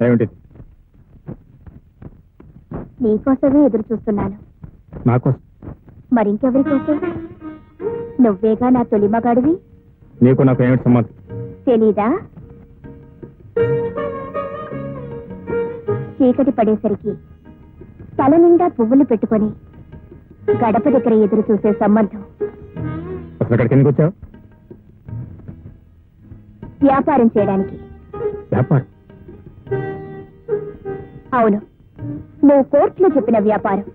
ఏమిటిది? నీకోసమే ఎదురు చూస్తున్నాను. నాకోసం? మరింకెవరి కోసం? నువ్వేగా నా తొలి మగాడివి. నీకు నాకు ఏమిటి సంబంధం? తెలీదా? చీకటి పడేసరికి తల నిండా పువ్వులు పెట్టుకొని గడప దగ్గర ఎదురు చూసే సంబంధం. అసలు అక్కడికి ఎందుకు వచ్చావు? వ్యాపారం చేయడానికి. వ్యాపారం? అవును, నువ్వు కోర్టులో చెప్పిన వ్యాపారం.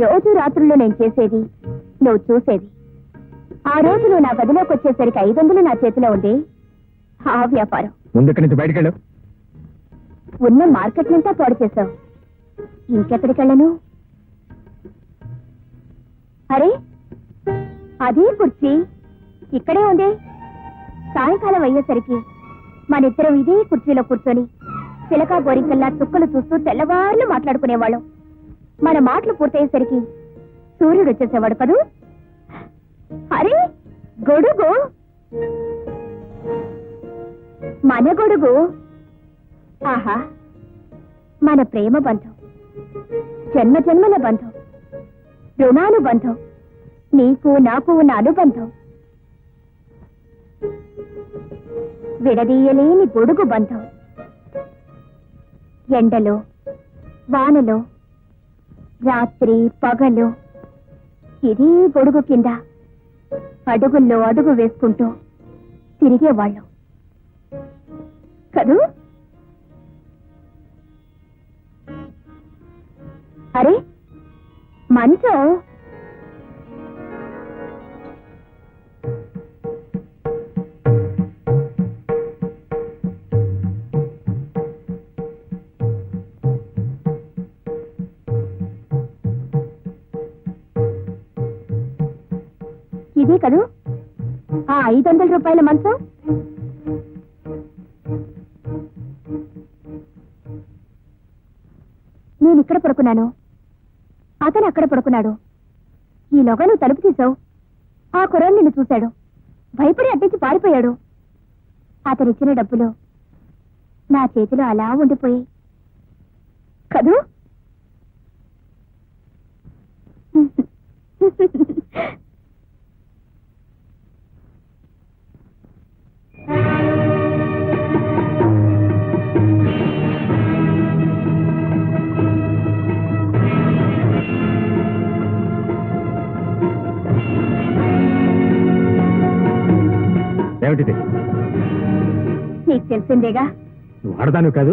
రోజు రాత్రుల్లో నేను చేసేది, నువ్వు చూసేది. ఆ రోజు నువ్వు నా గదిలోకి వచ్చేసరికి 500 నా చేతిలో ఉంది. ఆ వ్యాపారం. ముందు ఇక్కడి నుంచి బయటకు వెళ్ళావు. ఉన్న మార్కెట్ నింతా పాడు చేశావు. ఇంకెక్కడికి వెళ్ళను? అరే, అదే కుర్చీ ఇక్కడే ఉంది. సాయంకాలం అయ్యేసరికి మనిద్దరం ఇదే కుర్చీలో కూర్చొని చిలకా గోరింకల్లా చుక్కలు చూస్తూ తెల్లవారులు మాట్లాడుకునేవాళ్ళం. మన మాటలు పూర్తయ్యేసరికి సూర్యుడు వచ్చేసేవాడు కదూ. అరే, గొడుగు, మన గొడుగు. ఆహా, మన ప్రేమ బంధం, జన్మ జన్మల బంధం, రుణానుబంధం, నీకు నాకు ఉన్న అనుబంధం, విడదీయలేని గొడుగు బంధం. ఎండలో వానలో రాత్రి పగలు ఇదే గొడుగు కింద అడుగుల్లో అడుగు వేసుకుంటూ తిరిగేవాళ్ళం కదూ. అరే, మంచం. ఇదే కదూ ఆ 500 రూపాయల మంచం. నేను ఇక్కడ పడుకున్నాను, అతను అక్కడ పడుకున్నాడు. ఈలోగా నువ్వు తలుపు తీసావు. ఆ కుర్రాడు నిన్ను చూశాడు, భయపడి అట్టించి పారిపోయాడు. అతనిచ్చిన డబ్బులు నా చేతిలో అలా ఉండిపోయి కదూ. ఏమిటిది? నీకు తెలిసిందేగా. నువ్వు ఆడదాను కాదు.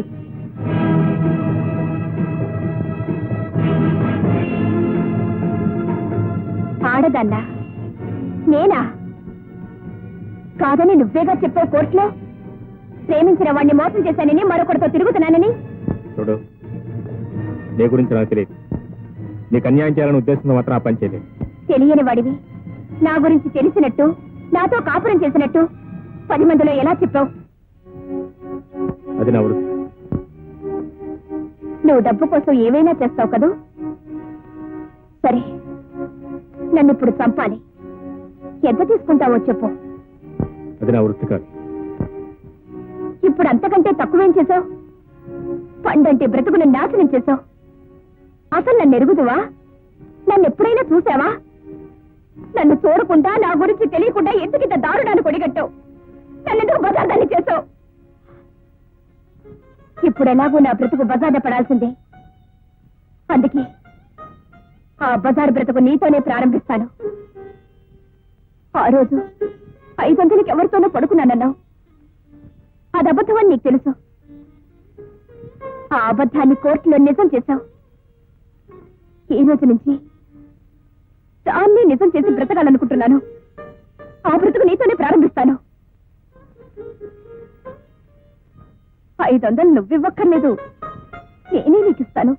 ఆడదన్నా? నేనా? కాదని నువ్వేగా చెప్పావు కోర్టులో. ప్రేమించిన వాడిని మోసం చేశానని, మరొకరితో తిరుగుతున్నానని. చూడు, నీ గురించి నాకు తెలియదు. నీకు అన్యాయం చేయాలని ఉద్దేశంతో మాత్రం ఆ పని చేయలేదు. తెలియని వాడివి నా గురించి తెలిసినట్టు, నాతో కాపురం చేసినట్టు 10 మందిలో ఎలా చెప్పావు? అది నా వృత్తి. నువ్వు డబ్బు కోసం ఏమైనా చేస్తావు కదూ. సరే, నన్ను ఇప్పుడు చంపాలి. ఎంత తీసుకుంటావో చెప్పు. అది నా వృత్తి కాదు. ఇప్పుడు అంతకంటే తక్కువేం చేశావు? పండంటే బ్రతుకును నాశనం చేశావు. అసలు నన్ను ఎరుగుదువా? నన్ను ఎప్పుడైనా చూసావా? నన్ను చూడకుండా, నా గురించి తెలియకుండా ఎందుకింత దారుణాన్ని కొడిగట్టావు? నన్నెందుకు బజార్దాన్ని చేశావు? ఇప్పుడు ఎలాగో నా బ్రతుకు బజార్న పడాల్సిందే. అందుకే ఆ బజారు బ్రతుకు నీతోనే ప్రారంభిస్తాను. ఆ రోజు 500కి ఎవరితోనో పడుకున్నానన్నావు. అది అబద్ధమని నీకు తెలుసు. ఆ అబద్ధాన్ని కోర్టులో నిజం చేశావు. ఈ రోజు నుంచి దాన్ని నిజం చేసి బ్రతకాలనుకుంటున్నాను. ఆ బ్రతుకు నీతోనే ప్రారంభిస్తాను. 500 నువ్వివ్వక్కర్లేదు, నేనే నీకు ఇస్తాను.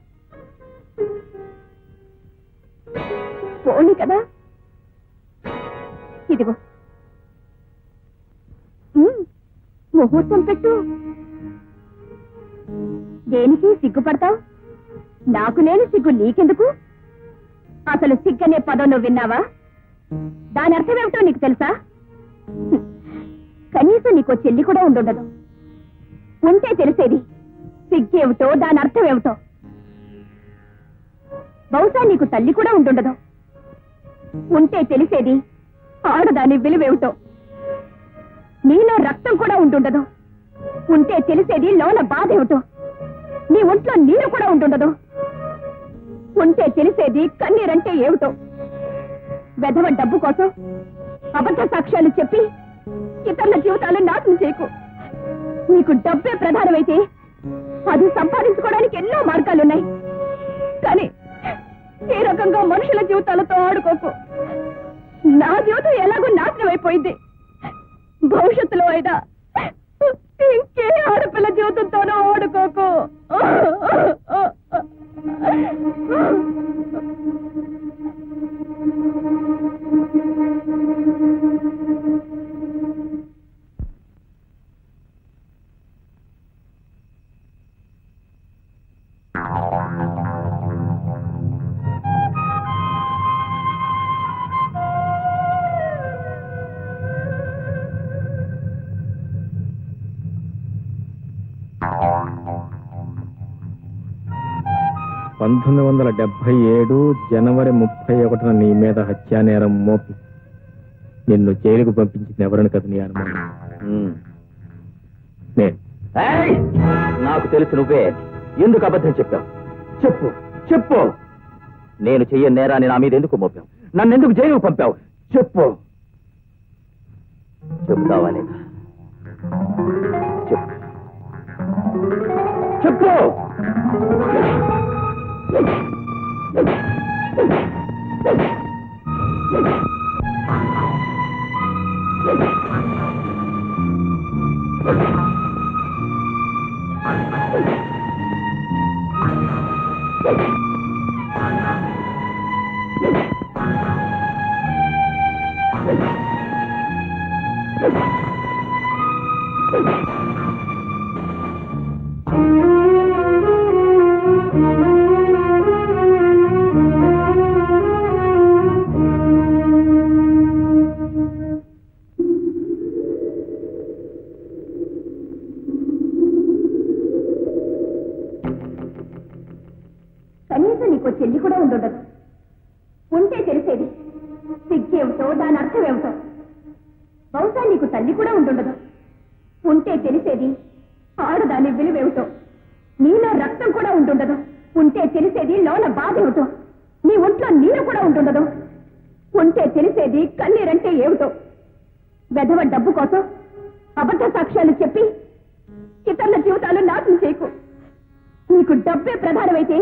పోనీ కదా. ఇదిగో, ముహూర్తం పెట్టు. దేనికి సిగ్గుపడతావు? నాకు నేను సిగ్గు నీకెందుకు? అసలు సిగ్గనే పదం నువ్వు విన్నావా? దాని అర్థం ఏమిటో నీకు తెలుసా? కనీసం నీకో చెల్లి కూడా ఉండుండదు. ఉంటే తెలిసేది సిగ్గేమిటో, దాని అర్థం ఏమిటో. బహుశా నీకు తల్లి కూడా ఉండుండదు. ఉంటే తెలిసేది ఆడదాని విలువేమిటో. నీలో రక్తం కూడా ఉండుండదు. ఉంటే తెలిసేది లోన బాధ ఏమిటో. నీ ఒంట్లో నీరు కూడా ఉండుండదు. ఉంటే తెలిసేది కన్నీరంటే ఏమిటో. వెధవ డబ్బు కోసం అబద్ధ సాక్ష్యాలు చెప్పి ఇతరుల జీవితాలు నాశనం చేయకు. నీకు డబ్బే ప్రధానమైతే అది సంపాదించుకోవడానికి ఎన్నో మార్గాలున్నాయి. కానీ ఈ రకంగా మనుషుల జీవితాలతో ఆడుకోకు. నా జీవితం ఎలాగో నాశనం అయిపోయింది. భవిష్యత్తులో అయినా ఇంకే ఆడపిల్ల జీవితంతోనూ ఆడుకోకు. (1977) జనవరి 31న నీ మీద హత్యానేరం మోపి నిన్ను జైలుకు పంపించింది ఎవరని కదా నీ అనుమానం? నేను. నాకు తెలుసు నువ్వే. ఎందుకు అబద్ధం చెప్పావు? చెప్పు చెప్పు. నేను చెయ్యని నేరాన్ని నా మీద ఎందుకు మోపావు? నన్ను ఎందుకు జైలుకు పంపావు? చెప్పు. చెప్తావా లేదా? చెప్పు చెప్పు. కనీసం నీకో చెల్లి కూడా ఉండుండదు. ఉంటే తెలిసేది సిగ్గేమిటో, దాని అర్థం ఏమిటో. బహుశా నీకు తల్లి కూడా ఉండుండదు. ఉంటే తెలిసేది ఆడదాని విలువేమిటో. నీలో రక్తం కూడా ఉండుండదు. ఉంటే తెలిసేది లోన బాధ ఏమిటో. నీ ఒంట్లో నీరు కూడా ఉండుండదు. ఉంటే తెలిసేది కన్నీరంటే ఏమిటో. వెధవ డబ్బు కోసం అబద్ధ సాక్ష్యాలు చెప్పి ఇతరుల జీవితాలు నాశనం చేయకు. నీకు డబ్బే ప్రధానమైతే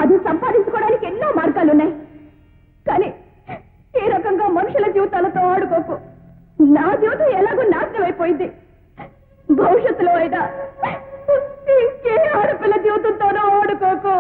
అది సంపాదించుకోవడానికి ఎన్నో మార్గాలున్నాయి. కానీ ఈ రకంగా మనుషుల జీవితాలతో ఆడుకోకు. నా జీవితం ఎలాగో నాశనం అయిపోయింది. భవిష్యత్తులో అయినా ఇంకే ఆడపిల్ల జీవితంతోనూ ఆడుకోకు.